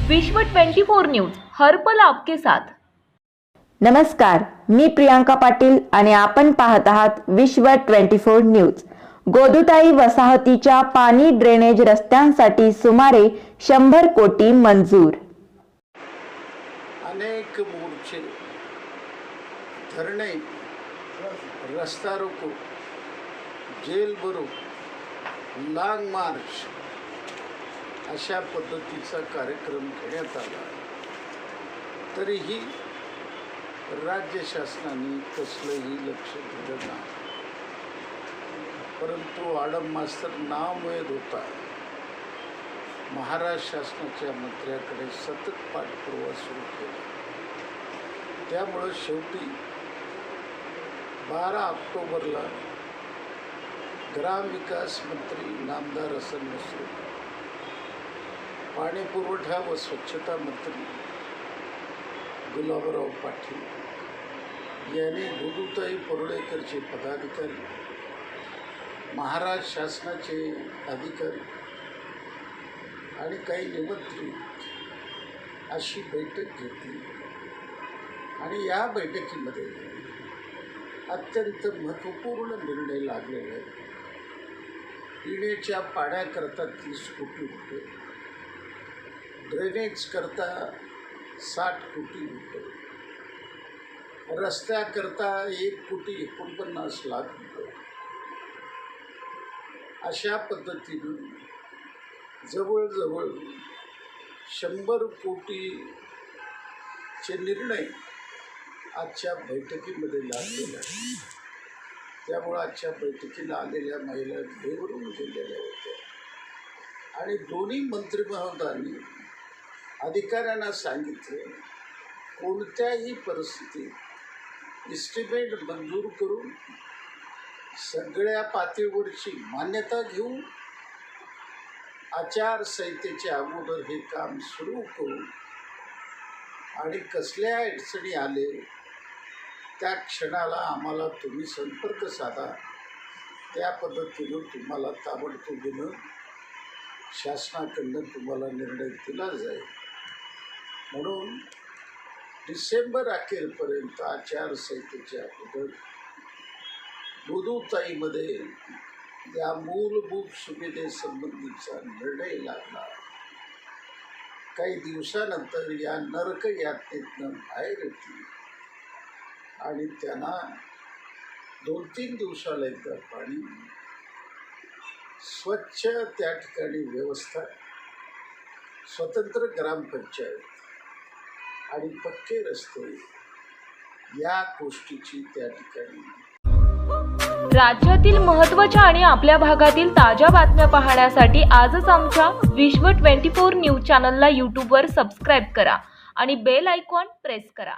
विश्व 24 न्यूज हर पल आपके साथ। नमस्कार, मी प्रियांका पाटील आणि आपण पाहत आहात विश्व 24 न्यूज। गोदुताई वसाहतीच्या पाणी ड्रेनेज रस्त्यांसाठी सुमारे 100 कोटी मंजूर। अनेक मोर्चे, धरणे, रस्ता रोको, जेल भरो, लॉंग मार्च अशा पद्धतीचा कार्यक्रम घेण्यात आला। तरीही राज्य शासनाने कसलंही लक्ष दिलं नाही, परंतु आडम मास्तर नाउमेद होता। महाराष्ट्र शासनाच्या मंत्र्याकडे सतत पाठपुरावा सुरू केला। त्यामुळे शेवटी 12 ऑक्टोबरला ग्रामविकास मंत्री नामदार हसन मुश्रीफ, पाणी पुरवठा व स्वच्छता मंत्री गुलाबराव पाटील यांनी गोदुताई परुळेकरचे पदाधिकारी, महाराष्ट्र शासनाचे अधिकारी आणि काही निमंत्रित अशी बैठक घेतली आणि या बैठकीमध्ये अत्यंत महत्त्वपूर्ण निर्णय लागलेले आहेत। पिण्याच्या पाण्याकरता 30 कोटी रुपये, ड्रेनेज करता 60 कोटी रुपये, रस्त्याकरता 1,49 लाख रुपये अशा पद्धतीने जवळजवळ 100 कोटीचे निर्णय आजच्या बैठकीमध्ये लागलेले आहेत। त्यामुळे आजच्या बैठकीला आलेल्या महिला घेऊन गेलेल्या होत्या आणि दोन्ही मंत्री महोदयांनी अधिकाऱ्यांना सांगितले, कोणत्याही परिस्थितीत इस्टिमेट मंजूर करून सगळ्या पातळीवरची मान्यता घेऊन आचारसंहितेच्या अगोदर हे काम सुरू करू आणि कसल्या अडचणी आले त्या क्षणाला आम्हाला तुम्ही संपर्क साधा, त्या पद्धतीनं तुम्हाला ताबडतोबीनं शासनाकडून तुम्हाला निर्णय दिला जाईल। म्हणून डिसेंबर अखेरपर्यंत आचारसंहितेच्या अगोदर गोदुताईमध्ये या मूलभूत सुविधेसंबंधीचा निर्णय लागला। काही दिवसानंतर या नरक यातनेतनं बाहेर येतील आणि त्यांना 2-3 दिवसाला एकदा पाणी, स्वच्छ त्या ठिकाणी व्यवस्था, स्वतंत्र ग्रामपंचायत आणि पक्के रस्ते या गोष्टीची त्या ठिकाणी। राज्यातील महत्त्वाच्या आणि आपल्या भागातील ताज्या बातम्या पाहण्यासाठी आजच आमच्या विश्व 24 न्यूज चॅनलला यूट्यूबवर सबस्क्राईब करा आणि बेल आयकॉन प्रेस करा।